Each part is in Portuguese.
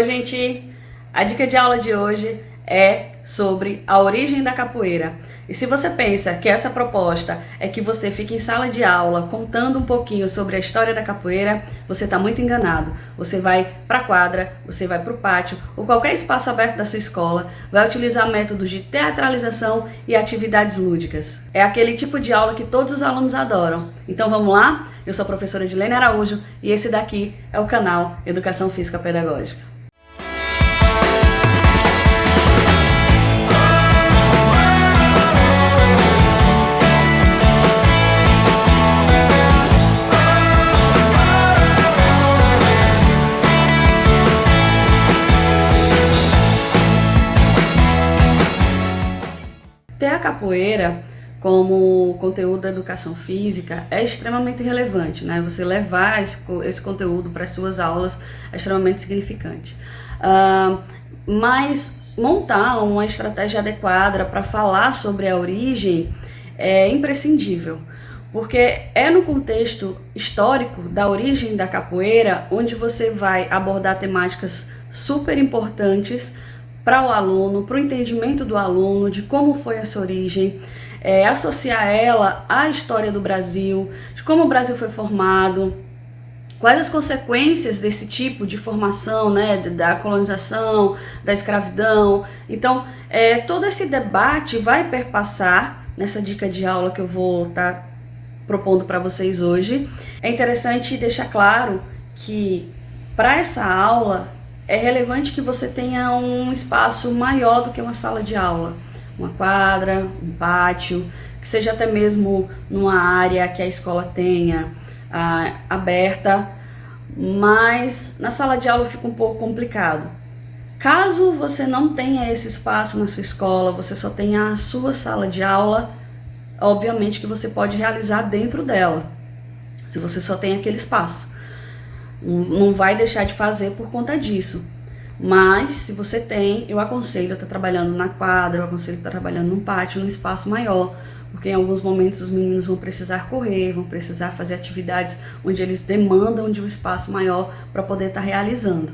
Oi, gente! A dica de aula de hoje é sobre a origem da capoeira. E se você pensa que essa proposta é que você fique em sala de aula contando um pouquinho sobre a história da capoeira, você está muito enganado. Você vai para a quadra, você vai para o pátio ou qualquer espaço aberto da sua escola, vai utilizar métodos de teatralização e atividades lúdicas. É aquele tipo de aula que todos os alunos adoram. Então vamos lá? Eu sou a professora Edilene Araújo e esse daqui é o canal Educação Física Pedagógica. Ter a capoeira como conteúdo da educação física é extremamente relevante, né? Você levar esse conteúdo para as suas aulas é extremamente significante. Mas montar uma estratégia adequada para falar sobre a origem é imprescindível, porque é no contexto histórico da origem da capoeira onde você vai abordar temáticas super importantes para o aluno, para o entendimento do aluno, de como foi essa origem, associar ela à história do Brasil, de como o Brasil foi formado, quais as consequências desse tipo de formação, né, da colonização, da escravidão. Então, todo esse debate vai perpassar nessa dica de aula que eu vou estar propondo para vocês hoje. É interessante deixar claro que para essa aula é relevante que você tenha um espaço maior do que uma sala de aula, uma quadra, um pátio, que seja até mesmo numa área que a escola tenha aberta, mas na sala de aula fica um pouco complicado. Caso você não tenha esse espaço na sua escola, você só tenha a sua sala de aula, obviamente que você pode realizar dentro dela, se você só tem aquele espaço. Não vai deixar de fazer por conta disso. Mas, se você tem, eu aconselho a estar trabalhando na quadra, eu aconselho a estar trabalhando num pátio, num espaço maior, porque em alguns momentos os meninos vão precisar correr, vão precisar fazer atividades onde eles demandam de um espaço maior para poder estar realizando.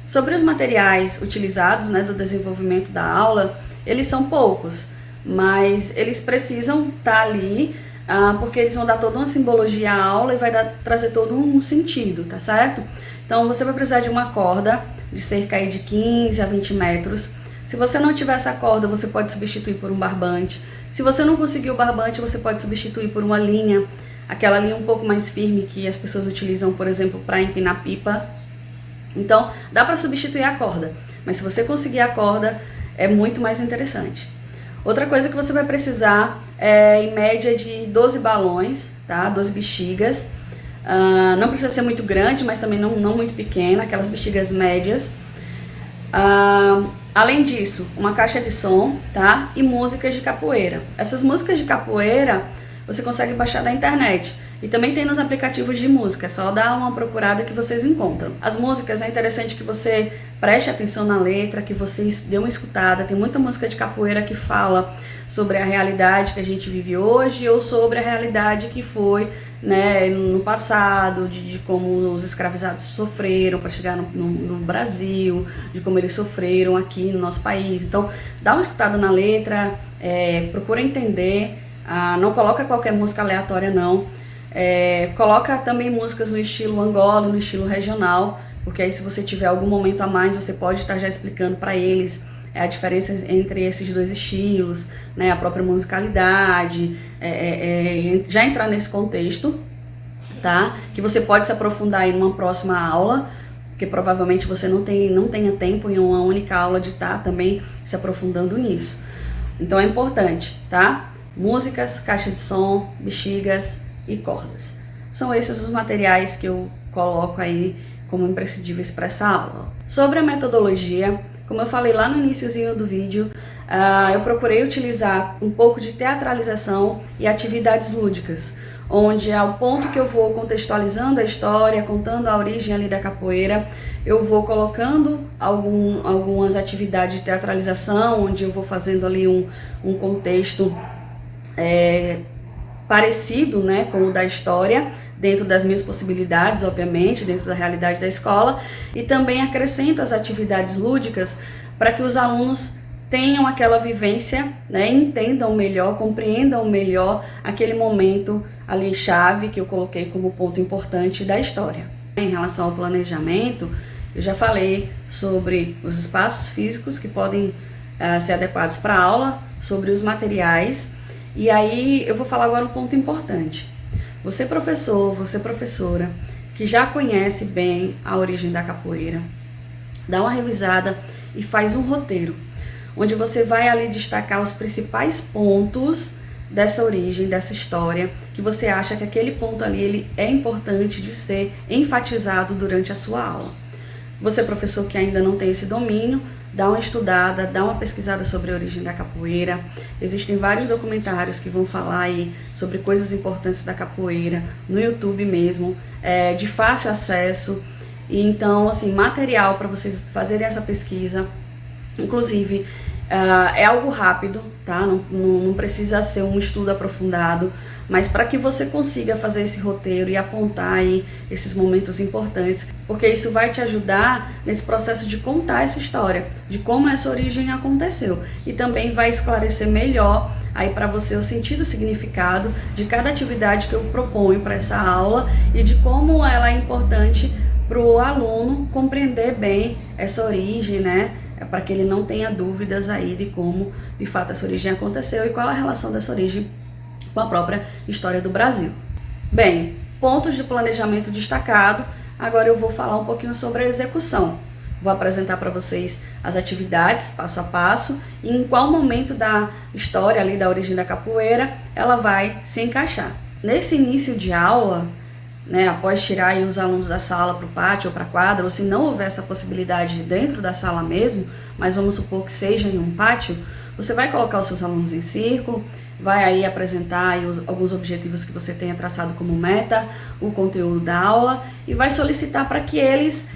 Sobre os materiais utilizados, né, do desenvolvimento da aula, eles são poucos, mas eles precisam estar ali, porque eles vão dar toda uma simbologia à aula e vai trazer todo um sentido, tá certo? Então você vai precisar de uma corda de cerca de 15 a 20 metros. Se você não tiver essa corda, você pode substituir por um barbante. Se você não conseguir o barbante, você pode substituir por uma linha, aquela linha um pouco mais firme que as pessoas utilizam, por exemplo, para empinar pipa. Então dá para substituir a corda, mas se você conseguir a corda, é muito mais interessante. Outra coisa que você vai precisar é, em média, de 12 balões, tá? 12 bexigas. Não precisa ser muito grande, mas também não muito pequena, aquelas bexigas médias. Além disso, uma caixa de som, tá? E músicas de capoeira. Essas músicas de capoeira você consegue baixar da internet. E também tem nos aplicativos de música, é só dar uma procurada que vocês encontram. As músicas, é interessante que você preste atenção na letra, que você dê uma escutada. Tem muita música de capoeira que fala sobre a realidade que a gente vive hoje ou sobre a realidade que foi, né, no passado, de como os escravizados sofreram para chegar no Brasil, de como eles sofreram aqui no nosso país. Então, dá uma escutada na letra, procura entender, não coloca qualquer música aleatória não. Coloca também músicas no estilo Angola, no estilo regional, porque aí se você tiver algum momento a mais, você pode estar já explicando para eles a diferença entre esses dois estilos, né, a própria musicalidade, já entrar nesse contexto, tá? Que você pode se aprofundar aí numa próxima aula, porque provavelmente você não tenha tempo em uma única aula de estar também se aprofundando nisso. Então é importante, tá? Músicas, caixa de som, bexigas e cordas. São esses os materiais que eu coloco aí como imprescindíveis para essa aula. Sobre a metodologia, como eu falei lá no iniciozinho do vídeo, eu procurei utilizar um pouco de teatralização e atividades lúdicas, onde ao ponto que eu vou contextualizando a história, contando a origem ali da capoeira, eu vou colocando algumas atividades de teatralização, onde eu vou fazendo ali um contexto parecido, né, com o da história, dentro das minhas possibilidades, obviamente, dentro da realidade da escola, e também acrescento as atividades lúdicas para que os alunos tenham aquela vivência, né, entendam melhor, compreendam melhor aquele momento ali chave que eu coloquei como ponto importante da história. Em relação ao planejamento, eu já falei sobre os espaços físicos que podem ser adequados para a aula, sobre os materiais, e aí eu vou falar agora um ponto importante. Você professor, você professora, que já conhece bem a origem da capoeira, dá uma revisada e faz um roteiro, onde você vai ali destacar os principais pontos dessa origem, dessa história, que você acha que aquele ponto ali ele é importante de ser enfatizado durante a sua aula. Você, professor que ainda não tem esse domínio, dá uma estudada, dá uma pesquisada sobre a origem da capoeira. Existem vários documentários que vão falar aí sobre coisas importantes da capoeira, no YouTube mesmo, de fácil acesso. E então, assim, material para vocês fazerem essa pesquisa. Inclusive, é algo rápido, tá? Não precisa ser um estudo aprofundado, mas para que você consiga fazer esse roteiro e apontar aí esses momentos importantes, porque isso vai te ajudar nesse processo de contar essa história, de como essa origem aconteceu, e também vai esclarecer melhor aí para você o sentido, o significado de cada atividade que eu proponho para essa aula e de como ela é importante para o aluno compreender bem essa origem, né? Para que ele não tenha dúvidas aí de como de fato essa origem aconteceu e qual a relação dessa origem com a própria história do Brasil. Bem, pontos de planejamento destacado. Agora eu vou falar um pouquinho sobre a execução. Vou apresentar para vocês as atividades passo a passo e em qual momento da história ali da origem da capoeira ela vai se encaixar. Nesse início de aula, né, após tirar aí os alunos da sala para o pátio ou para a quadra, ou se não houver essa possibilidade dentro da sala mesmo, mas vamos supor que seja em um pátio, você vai colocar os seus alunos em círculo, vai aí apresentar aí alguns objetivos que você tenha traçado como meta, o conteúdo da aula, e vai solicitar para que eles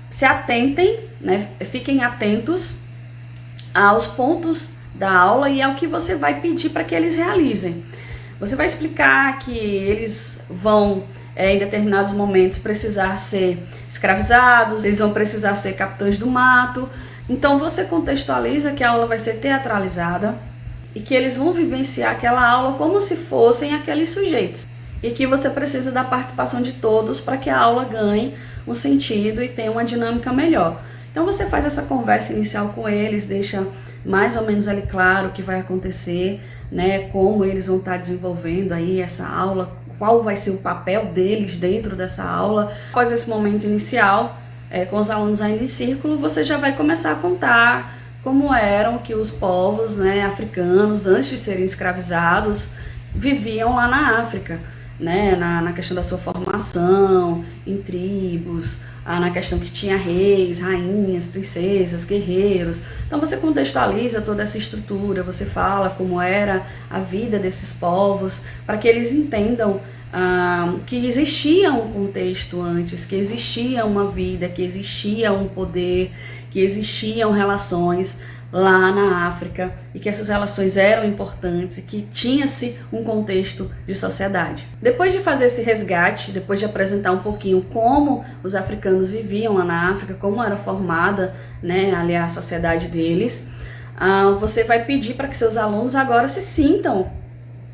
se atentem, né, fiquem atentos aos pontos da aula e ao que você vai pedir para que eles realizem. Você vai explicar que eles vão em determinados momentos precisar ser escravizados, eles vão precisar ser capitães do mato. Então você contextualiza que a aula vai ser teatralizada e que eles vão vivenciar aquela aula como se fossem aqueles sujeitos. E que você precisa da participação de todos para que a aula ganhe um sentido e tenha uma dinâmica melhor. Então você faz essa conversa inicial com eles, deixa mais ou menos ali claro o que vai acontecer, né, como eles vão estar desenvolvendo aí essa aula, qual vai ser o papel deles dentro dessa aula. Após esse momento inicial, com os alunos ainda em círculo, você já vai começar a contar como eram que os povos, né, africanos, antes de serem escravizados, viviam lá na África, né, na questão da sua formação, em tribos, na questão que tinha reis, rainhas, princesas, guerreiros. Então você contextualiza toda essa estrutura, você fala como era a vida desses povos, para que eles entendam que existia um contexto antes, que existia uma vida, que existia um poder, que existiam relações lá na África e que essas relações eram importantes e que tinha-se um contexto de sociedade. Depois de fazer esse resgate, depois de apresentar um pouquinho como os africanos viviam lá na África, como era formada, né, ali a sociedade deles, você vai pedir para que seus alunos agora se sintam,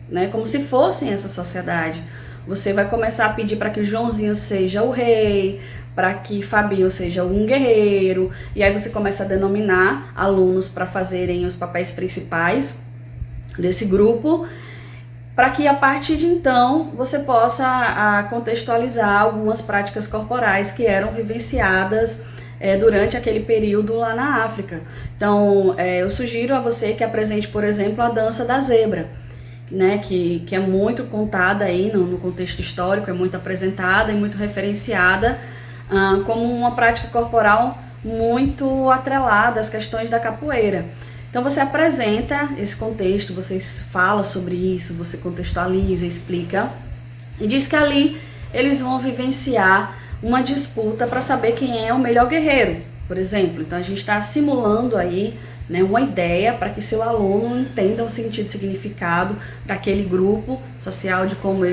né, como se fossem essa sociedade. Você vai começar a pedir para que o Joãozinho seja o rei, para que Fabinho seja um guerreiro, e aí você começa a denominar alunos para fazerem os papéis principais desse grupo, para que a partir de então você possa contextualizar algumas práticas corporais que eram vivenciadas durante aquele período lá na África. Então eu sugiro a você que apresente, por exemplo, a dança da zebra, né, que é muito contada aí no contexto histórico, é muito apresentada e muito referenciada como uma prática corporal muito atrelada às questões da capoeira. Então você apresenta esse contexto, você fala sobre isso, você contextualiza, explica e diz que ali eles vão vivenciar uma disputa para saber quem é o melhor guerreiro, por exemplo. Então a gente está simulando aí, né, uma ideia para que seu aluno entenda o sentido e significado daquele grupo social, de como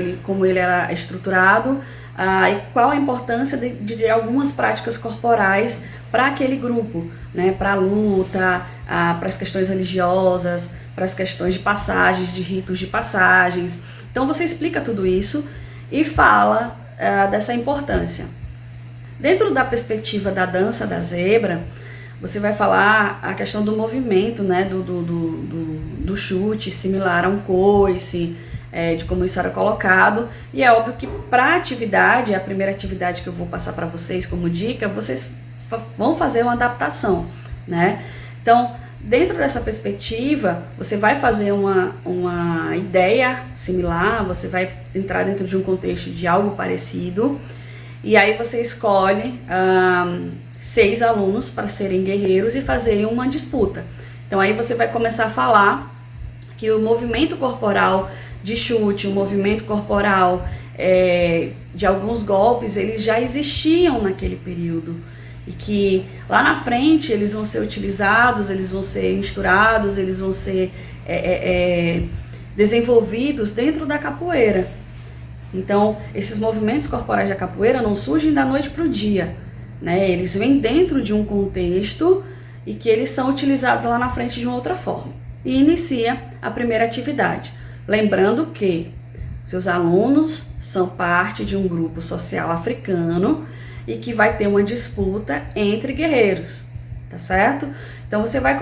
ele era estruturado, e qual a importância de algumas práticas corporais para aquele grupo, né, para a luta, para as questões religiosas, para as questões de passagens, de ritos de passagens. Então você explica tudo isso e fala dessa importância. Dentro da perspectiva da dança da zebra, você vai falar a questão do movimento, né, do chute, similar a um coice, de como isso era colocado. E é óbvio que para a atividade, a primeira atividade que eu vou passar para vocês como dica, vocês vão fazer uma adaptação, né? Então, dentro dessa perspectiva, você vai fazer uma ideia similar, você vai entrar dentro de um contexto de algo parecido, e aí você escolhe 6 alunos para serem guerreiros e fazer uma disputa. Então aí você vai começar a falar que o movimento corporal de chute, o movimento corporal de alguns golpes, eles já existiam naquele período. E que lá na frente eles vão ser utilizados, eles vão ser misturados, eles vão ser desenvolvidos dentro da capoeira. Então, esses movimentos corporais da capoeira não surgem da noite para o dia, né? Eles vêm dentro de um contexto e que eles são utilizados lá na frente de uma outra forma. E inicia a primeira atividade. Lembrando que seus alunos são parte de um grupo social africano e que vai ter uma disputa entre guerreiros, tá certo? Então você vai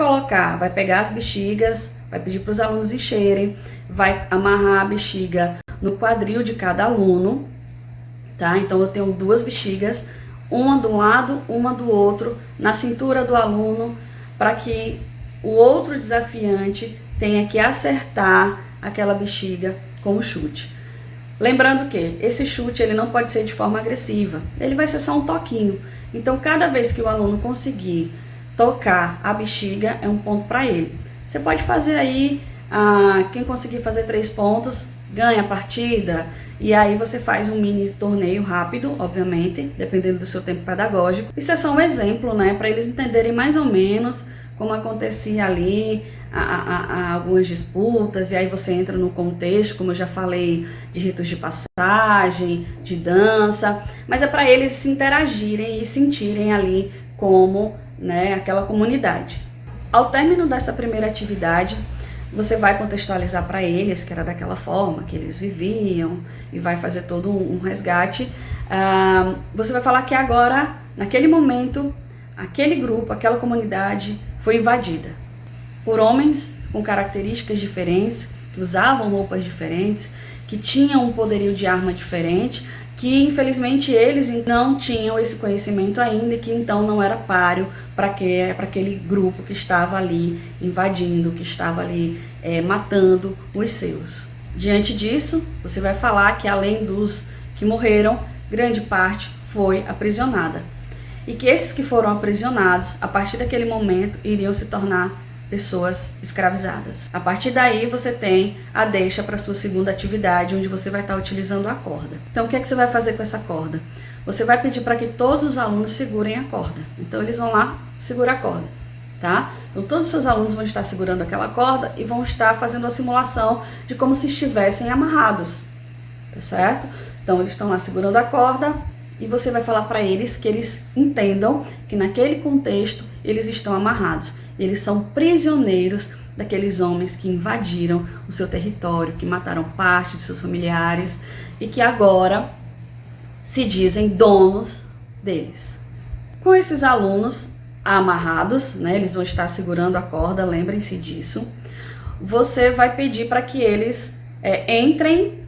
pegar as bexigas, vai pedir para os alunos encherem, vai amarrar a bexiga no quadril de cada aluno, tá? Então eu tenho 2 bexigas, uma de um lado, uma do outro, na cintura do aluno, para que o outro desafiante tenha que acertar aquela bexiga com o chute. Lembrando que esse chute ele não pode ser de forma agressiva, ele vai ser só um toquinho. Então cada vez que o aluno conseguir tocar a bexiga é um ponto para ele. Você pode fazer aí, quem conseguir fazer 3 pontos ganha a partida, e aí você faz um mini torneio rápido, obviamente, dependendo do seu tempo pedagógico. Isso é só um exemplo, né, para eles entenderem mais ou menos como acontecia ali, algumas disputas, e aí você entra no contexto, como eu já falei, de ritos de passagem, de dança, mas é para eles se interagirem e sentirem ali como, né, aquela comunidade. Ao término dessa primeira atividade, você vai contextualizar para eles que era daquela forma que eles viviam e vai fazer todo um resgate. Você vai falar que agora, naquele momento, aquele grupo, aquela comunidade foi invadida por homens com características diferentes, que usavam roupas diferentes, que tinham um poderio de arma diferente, que infelizmente eles não tinham esse conhecimento ainda e que então não era páreo para aquele grupo que estava ali invadindo, que estava ali matando os seus. Diante disso, você vai falar que além dos que morreram, grande parte foi aprisionada. E que esses que foram aprisionados, a partir daquele momento, iriam se tornar pessoas escravizadas. A partir daí você tem a deixa para sua segunda atividade, onde você vai estar utilizando a corda. Então o que é que você vai fazer com essa corda? Você vai pedir para que todos os alunos segurem a corda. Então eles vão lá segurar a corda, tá? Então todos os seus alunos vão estar segurando aquela corda e vão estar fazendo a simulação de como se estivessem amarrados, tá certo? Então eles estão lá segurando a corda e você vai falar para eles que eles entendam que naquele contexto eles estão amarrados. Eles são prisioneiros daqueles homens que invadiram o seu território, que mataram parte de seus familiares e que agora se dizem donos deles. Com esses alunos amarrados, né, eles vão estar segurando a corda, lembrem-se disso, você vai pedir para que eles entrem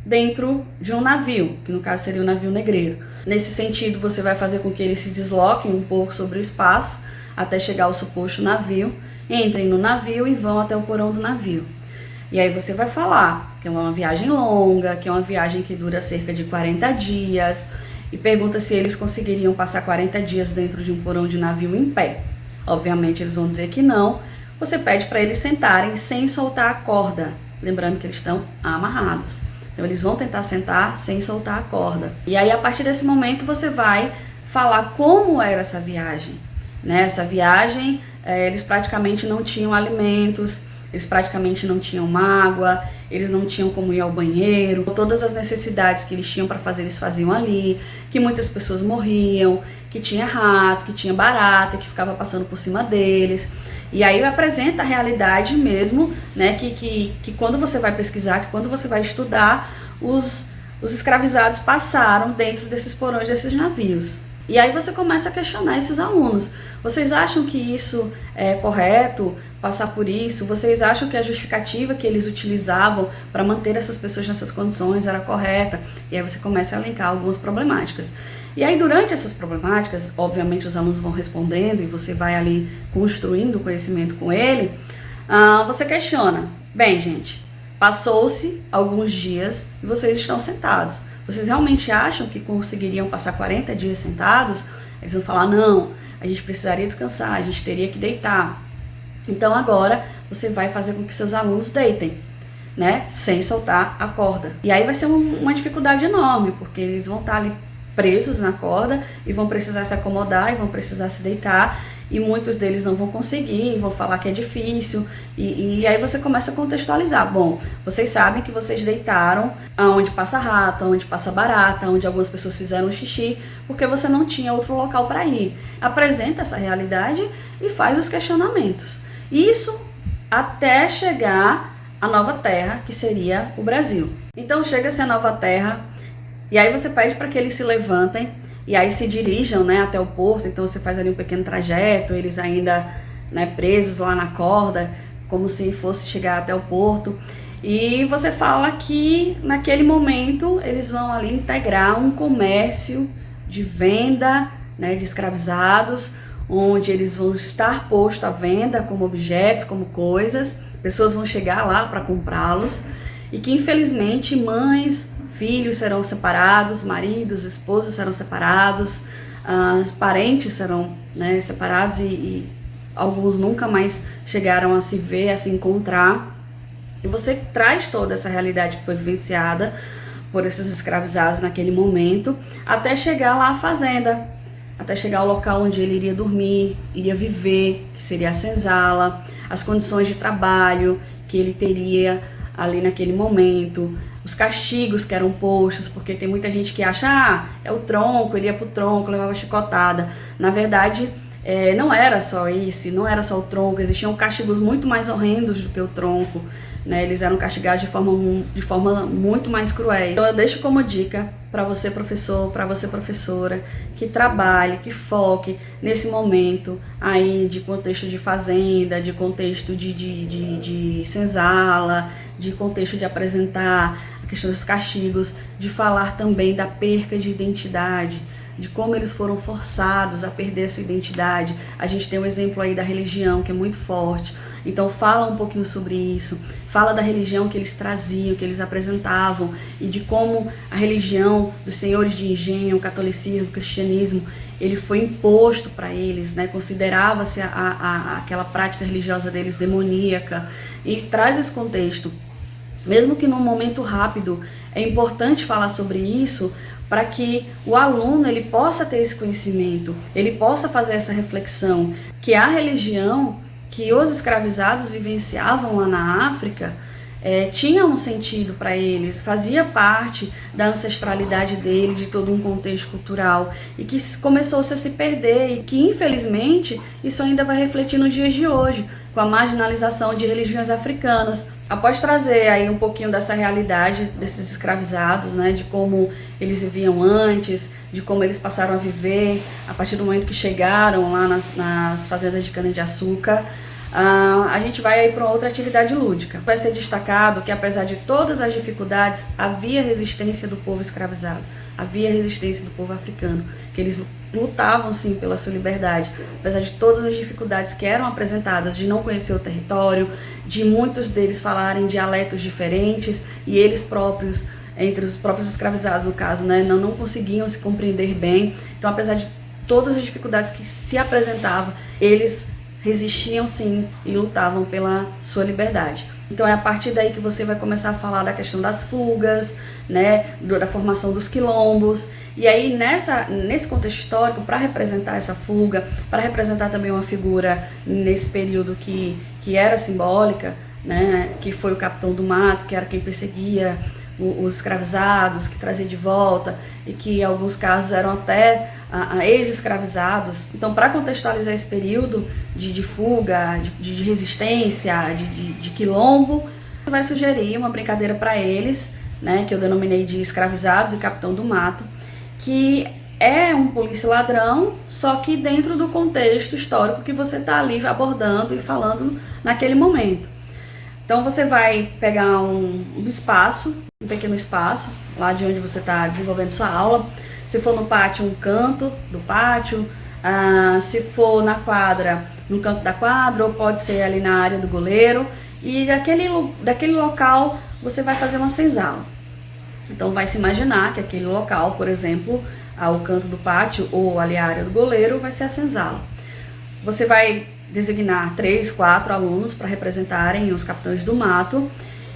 dentro de um navio, que no caso seria o navio negreiro. Nesse sentido, você vai fazer com que eles se desloquem um pouco sobre o espaço, até chegar ao suposto navio, entrem no navio e vão até o porão do navio. E aí você vai falar que é uma viagem longa, que é uma viagem que dura cerca de 40 dias, e pergunta se eles conseguiriam passar 40 dias dentro de um porão de navio em pé. Obviamente eles vão dizer que não. Você pede para eles sentarem sem soltar a corda, lembrando que eles estão amarrados. Então eles vão tentar sentar sem soltar a corda. E aí a partir desse momento você vai falar como era essa viagem. Essa viagem eles praticamente não tinham alimentos, eles praticamente não tinham água, eles não tinham como ir ao banheiro, todas as necessidades que eles tinham para fazer, eles faziam ali, que muitas pessoas morriam, que tinha rato, que tinha barata, que ficava passando por cima deles. E aí apresenta a realidade mesmo, né, que quando você vai pesquisar, que quando você vai estudar, os escravizados passaram dentro desses porões desses navios. E aí você começa a questionar esses alunos. Vocês acham que isso é correto, passar por isso? Vocês acham que a justificativa que eles utilizavam para manter essas pessoas nessas condições era correta? E aí você começa a elencar algumas problemáticas. E aí durante essas problemáticas, obviamente os alunos vão respondendo e você vai ali construindo o conhecimento com ele, você questiona. Bem, gente, passou-se alguns dias e vocês estão sentados. Vocês realmente acham que conseguiriam passar 40 dias sentados? Eles vão falar, não, a gente precisaria descansar, a gente teria que deitar. Então agora você vai fazer com que seus alunos deitem, né? Sem soltar a corda. E aí vai ser uma dificuldade enorme, porque eles vão estar ali presos na corda e vão precisar se acomodar e vão precisar se deitar. E muitos deles não vão conseguir, vão falar que é difícil, e aí você começa a contextualizar. Bom, vocês sabem que vocês deitaram aonde passa rato, onde passa barata, onde algumas pessoas fizeram xixi, porque você não tinha outro local para ir. Apresenta essa realidade e faz os questionamentos. Isso até chegar à nova terra, que seria o Brasil. Então chega-se à nova terra, e aí você pede para que eles se levantem, e aí se dirijam, né, até o porto. Então você faz ali um pequeno trajeto, eles ainda, né, presos lá na corda, como se fosse chegar até o porto. E você fala que naquele momento eles vão ali integrar um comércio de venda, né, de escravizados, onde eles vão estar postos à venda como objetos, como coisas. Pessoas vão chegar lá para comprá-los e que infelizmente mães, filhos serão separados, maridos, esposas serão separados, parentes serão, né, separados e alguns nunca mais chegaram a se ver, a se encontrar. E você traz toda essa realidade que foi vivenciada por esses escravizados naquele momento, até chegar lá à fazenda, até chegar ao local onde ele iria dormir, iria viver, que seria a senzala, as condições de trabalho que ele teria ali naquele momento, os castigos que eram postos, porque tem muita gente que acha, é o tronco, ele ia pro tronco, levava chicotada. Na verdade, não era só isso, não era só o tronco, existiam castigos muito mais horrendos do que o tronco, né? Eles eram castigados de forma muito mais cruel. Então eu deixo como dica para você, professor, para você, professora, que trabalhe, que foque nesse momento aí de contexto de fazenda, de contexto de senzala, de contexto de apresentar a questão dos castigos, de falar também da perca de identidade, de como eles foram forçados a perder a sua identidade. A gente tem um exemplo aí da religião, que é muito forte. Então fala um pouquinho sobre isso, fala da religião que eles traziam, que eles apresentavam, e de como a religião dos senhores de engenho, o catolicismo, o cristianismo, ele foi imposto para eles, né? Considerava-se aquela prática religiosa deles demoníaca, e traz esse contexto. Mesmo que num momento rápido, é importante falar sobre isso, para que o aluno ele possa ter esse conhecimento, ele possa fazer essa reflexão, que a religião que os escravizados vivenciavam lá na África tinha um sentido para eles, fazia parte da ancestralidade dele, de todo um contexto cultural, e que começou-se a se perder, e que infelizmente isso ainda vai refletir nos dias de hoje, com a marginalização de religiões africanas. Após trazer aí um pouquinho dessa realidade desses escravizados, né, de como eles viviam antes, de como eles passaram a viver a partir do momento que chegaram lá nas fazendas de cana-de-açúcar, a gente vai aí para outra atividade lúdica. Vai ser destacado que apesar de todas as dificuldades, havia resistência do povo escravizado, havia resistência do povo africano, que eles lutavam sim pela sua liberdade, apesar de todas as dificuldades que eram apresentadas, de não conhecer o território, de muitos deles falarem dialetos diferentes, e eles próprios, entre os próprios escravizados no caso, né, não conseguiam se compreender bem. Então apesar de todas as dificuldades que se apresentavam, eles resistiam sim e lutavam pela sua liberdade. Então é a partir daí que você vai começar a falar da questão das fugas, né, da formação dos quilombos. E aí nesse contexto histórico, para representar essa fuga, para representar também uma figura nesse período que era simbólica, né, que foi o capitão do mato, que era quem perseguia os escravizados, que trazia de volta e que em alguns casos eram até ex-escravizados. Então, para contextualizar esse período de fuga, de resistência, de quilombo, você vai sugerir uma brincadeira para eles, né, que eu denominei de escravizados e capitão do mato, que é um polícia ladrão, só que dentro do contexto histórico que você está ali abordando e falando naquele momento. Então você vai pegar um espaço, um pequeno espaço, lá de onde você está desenvolvendo sua aula. Se for no pátio, um canto do pátio. Se for na quadra, no canto da quadra, ou pode ser ali na área do goleiro. E daquele local você vai fazer uma senzala. Então vai se imaginar que aquele local, por exemplo, o canto do pátio ou ali a área do goleiro, vai ser a senzala. Você vai designar 3, 4 alunos para representarem os capitães do mato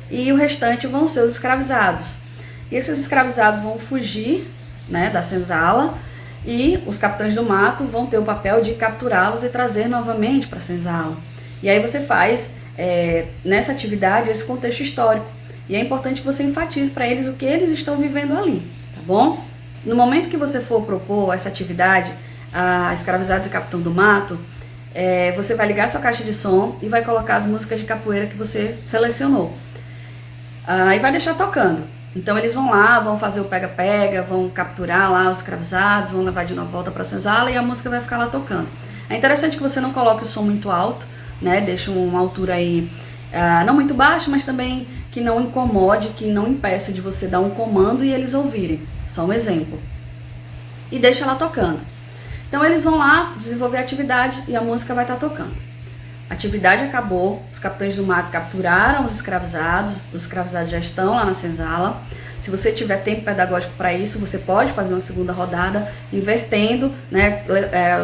e o restante vão ser os escravizados. E esses escravizados vão fugir, né, da senzala e os capitães do mato vão ter o papel de capturá-los e trazer novamente para a senzala. E aí você faz nessa atividade esse contexto histórico. E é importante que você enfatize para eles o que eles estão vivendo ali, tá bom? No momento que você for propor essa atividade a escravizados e capitão do mato, você vai ligar sua caixa de som e vai colocar as músicas de capoeira que você selecionou. E vai deixar tocando. Então eles vão lá, vão fazer o pega-pega, vão capturar lá os escravizados, vão levar de novo volta para a senzala e a música vai ficar lá tocando. É interessante que você não coloque o som muito alto, né? Deixa uma altura aí não muito baixa, mas também que não incomode, que não impeça de você dar um comando e eles ouvirem. Só um exemplo. E deixa lá tocando. Então eles vão lá desenvolver a atividade e a música vai estar tocando. A atividade acabou, os capitães do mato capturaram os escravizados já estão lá na senzala. Se você tiver tempo pedagógico para isso, você pode fazer uma segunda rodada, invertendo, né,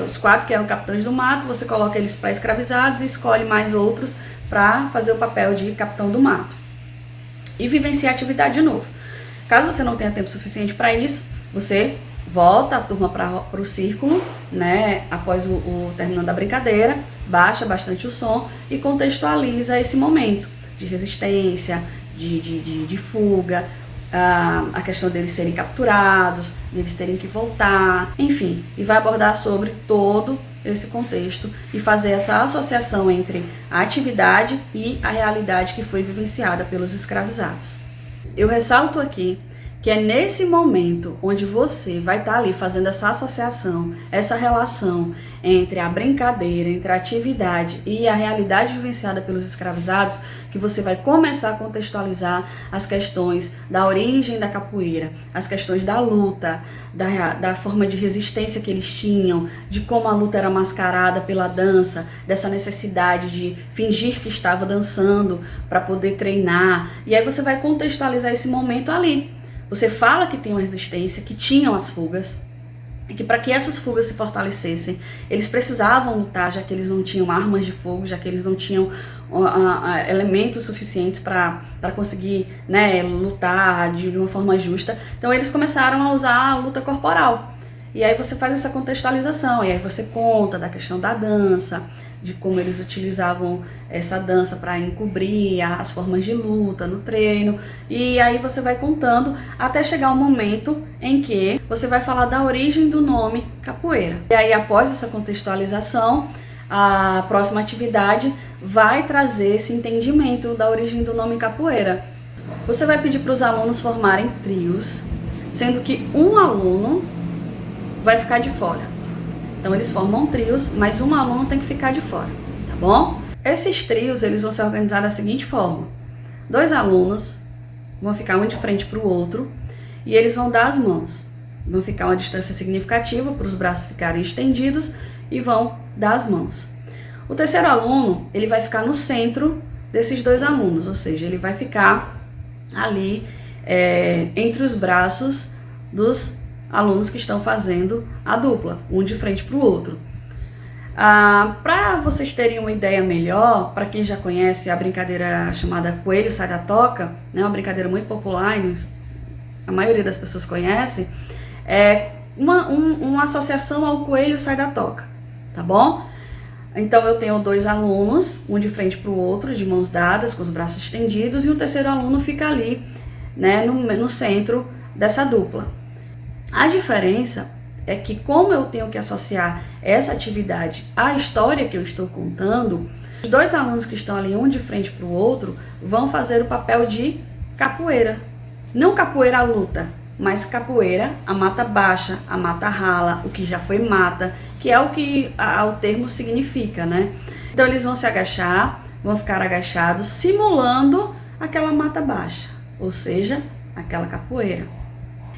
os 4 que eram capitães do mato, você coloca eles para escravizados e escolhe mais outros para fazer o papel de capitão do mato. E vivenciar a atividade de novo. Caso você não tenha tempo suficiente para isso, você volta a turma para o círculo, né, após o terminando da brincadeira, baixa bastante o som e contextualiza esse momento de resistência, de fuga, a questão deles serem capturados, deles terem que voltar, enfim, e vai abordar sobre todo esse contexto e fazer essa associação entre a atividade e a realidade que foi vivenciada pelos escravizados. Eu ressalto aqui que é nesse momento onde você vai estar ali fazendo essa associação, essa relação entre a brincadeira, entre a atividade e a realidade vivenciada pelos escravizados, que você vai começar a contextualizar as questões da origem da capoeira, as questões da luta, da forma de resistência que eles tinham, de como a luta era mascarada pela dança, dessa necessidade de fingir que estava dançando para poder treinar. E aí você vai contextualizar esse momento ali. Você fala que tem uma resistência, que tinham as fugas, e que para que essas fugas se fortalecessem, eles precisavam lutar, já que eles não tinham armas de fogo, já que eles não tinham elementos suficientes para conseguir, né, lutar de uma forma justa. Então eles começaram a usar a luta corporal. E aí você faz essa contextualização, e aí você conta da questão da dança, de como eles utilizavam essa dança para encobrir as formas de luta no treino. E aí você vai contando até chegar o momento em que você vai falar da origem do nome capoeira. E aí, após essa contextualização, a próxima atividade vai trazer esse entendimento da origem do nome capoeira. Você vai pedir para os alunos formarem trios, sendo que um aluno vai ficar de fora. Então eles formam trios, mas um aluno tem que ficar de fora, tá bom? Esses trios, eles vão se organizar da seguinte forma. 2 alunos vão ficar um de frente para o outro e eles vão dar as mãos. Vão ficar uma distância significativa para os braços ficarem estendidos e vão dar as mãos. O terceiro aluno, ele vai ficar no centro desses 2 alunos, ou seja, ele vai ficar ali entre os braços dos alunos que estão fazendo a dupla, um de frente para o outro. Para vocês terem uma ideia melhor, para quem já conhece a brincadeira chamada Coelho Sai da Toca, né, uma brincadeira muito popular, a maioria das pessoas conhece, é uma associação ao Coelho Sai da Toca, tá bom? Então eu tenho 2 alunos, um de frente para o outro, de mãos dadas, com os braços estendidos, e o terceiro aluno fica ali, né, no centro dessa dupla. A diferença é que, como eu tenho que associar essa atividade à história que eu estou contando, os 2 alunos que estão ali, um de frente para o outro, vão fazer o papel de capoeira. Não capoeira à luta, mas capoeira, a mata baixa, a mata rala, o que já foi mata, que é o que o termo significa, né? Então eles vão se agachar, vão ficar agachados, simulando aquela mata baixa, ou seja, aquela capoeira.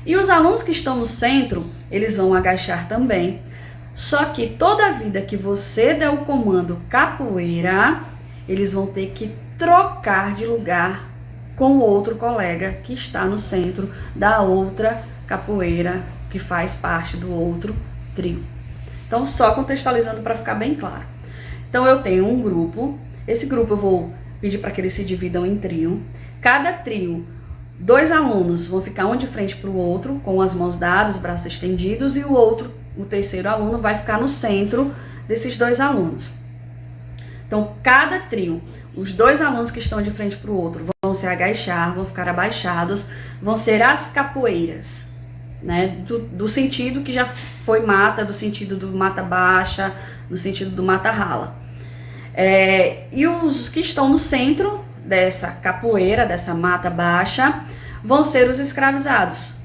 E os alunos que estão no centro, eles vão agachar também. Só que toda vida que você der o comando capoeira, eles vão ter que trocar de lugar com o outro colega que está no centro da outra capoeira, que faz parte do outro trio. Então, só contextualizando para ficar bem claro. Então, eu tenho um grupo. Esse grupo eu vou pedir para que eles se dividam em trio. Cada trio, 2 alunos vão ficar um de frente para o outro, com as mãos dadas, braços estendidos, e o terceiro aluno vai ficar no centro desses 2 alunos. Então, cada trio, os 2 alunos que estão de frente para o outro vão se agachar, vão ficar abaixados, vão ser as capoeiras, né? Do sentido que já foi mata, do sentido do mata baixa, no sentido do mata rala. E os que estão no centro dessa capoeira, dessa mata baixa, vão ser os escravizados.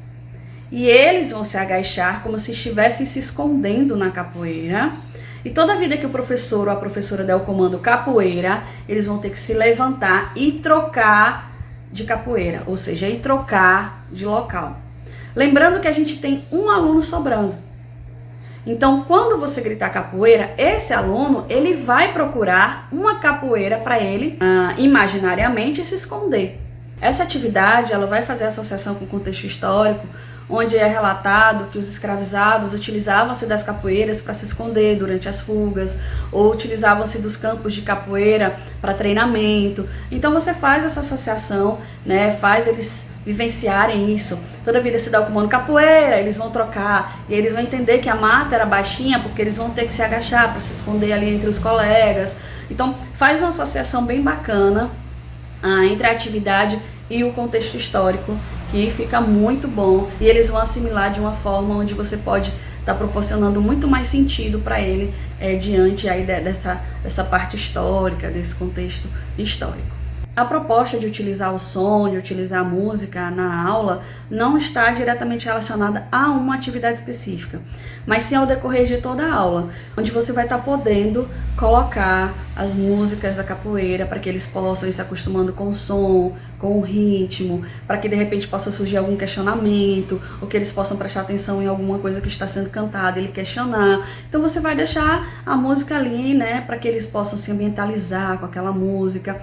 E eles vão se agachar como se estivessem se escondendo na capoeira. E toda vida que o professor ou a professora der o comando capoeira, eles vão ter que se levantar e trocar de capoeira, ou seja, ir trocar de local. Lembrando que a gente tem um aluno sobrando. Então, quando você gritar capoeira, esse aluno, ele vai procurar uma capoeira para ele, imaginariamente, se esconder. Essa atividade, ela vai fazer associação com o contexto histórico, onde é relatado que os escravizados utilizavam-se das capoeiras para se esconder durante as fugas, ou utilizavam-se dos campos de capoeira para treinamento. Então você faz essa associação, né, faz eles vivenciarem isso. Toda vida se dá o comando capoeira, eles vão trocar, e eles vão entender que a mata era baixinha, porque eles vão ter que se agachar para se esconder ali entre os colegas. Então faz uma associação bem bacana entre a atividade e o contexto histórico, que fica muito bom, e eles vão assimilar de uma forma onde você pode estar proporcionando muito mais sentido para ele diante aí dessa parte histórica, desse contexto histórico. A proposta de utilizar o som, de utilizar a música na aula, não está diretamente relacionada a uma atividade específica, mas sim ao decorrer de toda a aula, onde você vai estar podendo colocar as músicas da capoeira para que eles possam ir se acostumando com o som, com o ritmo, para que de repente possa surgir algum questionamento, ou que eles possam prestar atenção em alguma coisa que está sendo cantada, ele questionar. Então você vai deixar a música ali, né, para que eles possam se ambientalizar com aquela música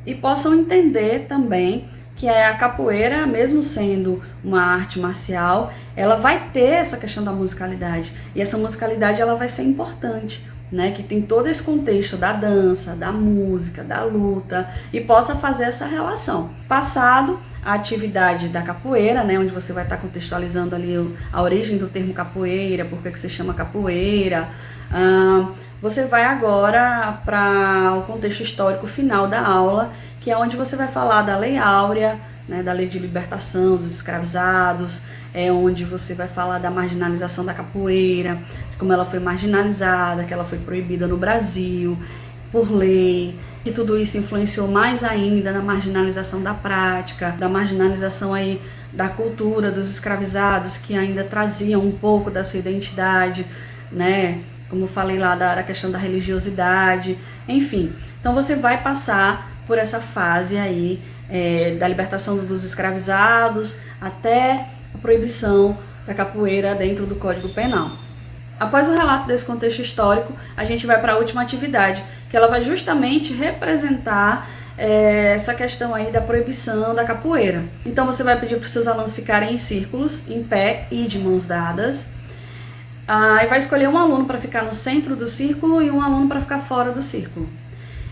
e possam entender também que a capoeira, mesmo sendo uma arte marcial, ela vai ter essa questão da musicalidade, e essa musicalidade ela vai ser importante, né, que tem todo esse contexto da dança, da música, da luta, e possa fazer essa relação. Passado a atividade da capoeira, né, onde você vai estar contextualizando ali a origem do termo capoeira, por que se chama capoeira, você vai agora para o contexto histórico final da aula, que é onde você vai falar da Lei Áurea, né, da Lei de Libertação dos Escravizados, onde você vai falar da marginalização da capoeira, de como ela foi marginalizada, que ela foi proibida no Brasil por lei, que tudo isso influenciou mais ainda na marginalização da prática, da marginalização aí da cultura dos escravizados, que ainda traziam um pouco da sua identidade, né? Como eu falei lá da questão da religiosidade, enfim. Então você vai passar por essa fase aí da libertação dos escravizados até a proibição da capoeira dentro do Código Penal. Após o relato desse contexto histórico, a gente vai para a última atividade, que ela vai justamente representar essa questão aí da proibição da capoeira. Então você vai pedir para os seus alunos ficarem em círculos, em pé e de mãos dadas. E vai escolher um aluno para ficar no centro do círculo e um aluno para ficar fora do círculo.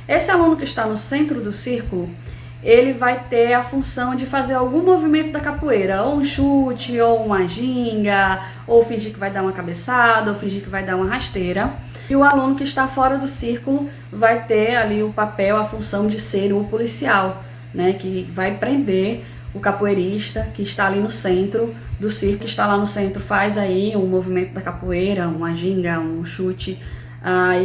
Esse aluno que está no centro do círculo, ele vai ter a função de fazer algum movimento da capoeira, ou um chute, ou uma ginga, ou fingir que vai dar uma cabeçada, ou fingir que vai dar uma rasteira. E o aluno que está fora do círculo vai ter ali o papel, a função de ser o policial, né, que vai prender o capoeirista que está ali no centro do círculo, que está lá no centro, faz aí um movimento da capoeira, uma ginga, um chute.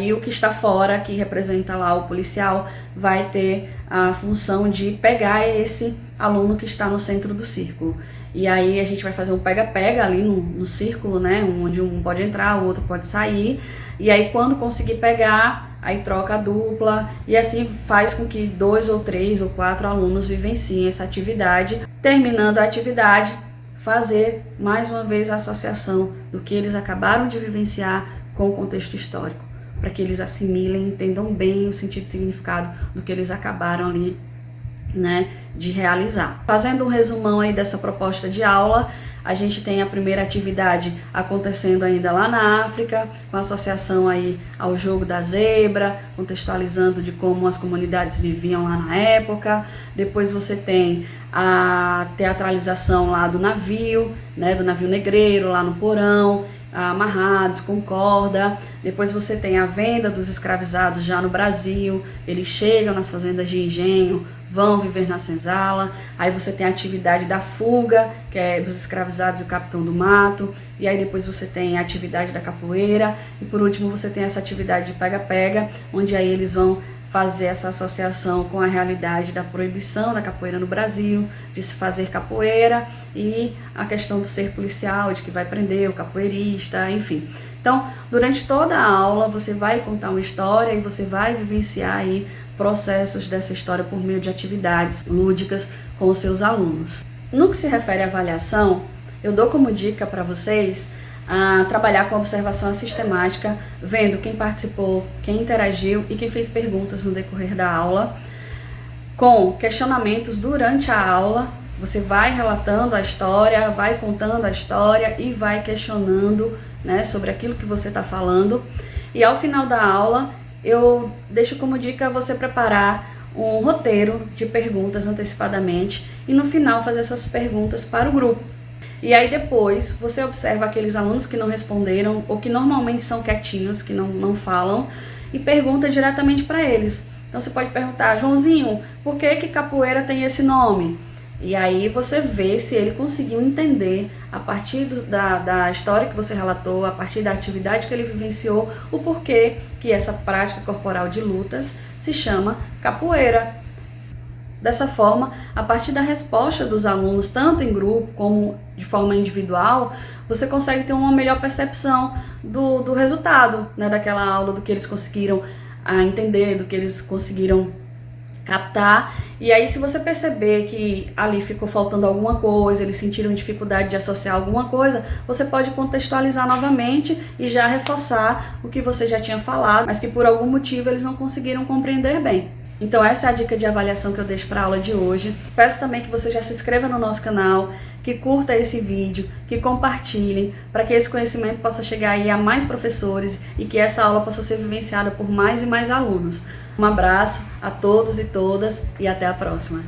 E o que está fora, que representa lá o policial, vai ter a função de pegar esse aluno que está no centro do círculo. E aí a gente vai fazer um pega-pega ali no círculo, né, onde um pode entrar, o outro pode sair. E aí quando conseguir pegar, aí troca a dupla, e assim faz com que 2 ou 3 ou 4 alunos vivenciem essa atividade. Terminando a atividade, fazer mais uma vez a associação do que eles acabaram de vivenciar com o contexto histórico, para que eles assimilem, entendam bem o sentido e significado do que eles acabaram ali, né, de realizar. Fazendo um resumão aí dessa proposta de aula, a gente tem a primeira atividade acontecendo ainda lá na África, com associação aí ao jogo da zebra, contextualizando de como as comunidades viviam lá na época. Depois você tem a teatralização lá do navio, né, do navio negreiro lá no porão, amarrados com corda. Depois você tem a venda dos escravizados já no Brasil, eles chegam nas fazendas de engenho, vão viver na senzala. Aí você tem a atividade da fuga, que é dos escravizados e o capitão do mato. E aí depois você tem a atividade da capoeira. E por último você tem essa atividade de pega-pega, onde aí eles vão fazer essa associação com a realidade da proibição da capoeira no Brasil, de se fazer capoeira, e a questão do ser policial, de que vai prender o capoeirista, enfim. Então, durante toda a aula, você vai contar uma história e você vai vivenciar aí processos dessa história por meio de atividades lúdicas com os seus alunos. No que se refere à avaliação, eu dou como dica para vocês trabalhar com observação sistemática, vendo quem participou, quem interagiu e quem fez perguntas no decorrer da aula, com questionamentos durante a aula. Você vai relatando a história, vai contando a história e vai questionando, né, sobre aquilo que você está falando. E ao final da aula, eu deixo como dica você preparar um roteiro de perguntas antecipadamente e no final fazer essas perguntas para o grupo. E aí depois você observa aqueles alunos que não responderam ou que normalmente são quietinhos, que não falam, e pergunta diretamente para eles. Então você pode perguntar: Joãozinho, por que capoeira tem esse nome? E aí você vê se ele conseguiu entender, a partir da história que você relatou, a partir da atividade que ele vivenciou, o porquê que essa prática corporal de lutas se chama capoeira. Dessa forma, a partir da resposta dos alunos, tanto em grupo como de forma individual, você consegue ter uma melhor percepção do resultado, né, daquela aula, do que eles conseguiram entender, do que eles conseguiram captar. E aí, se você perceber que ali ficou faltando alguma coisa, eles sentiram dificuldade de associar alguma coisa, você pode contextualizar novamente e já reforçar o que você já tinha falado, mas que por algum motivo eles não conseguiram compreender bem. Então essa é a dica de avaliação que eu deixo para a aula de hoje. Peço também que você já se inscreva no nosso canal, que curta esse vídeo, que compartilhem, para que esse conhecimento possa chegar aí a mais professores e que essa aula possa ser vivenciada por mais e mais alunos. Um abraço a todos e todas e até a próxima.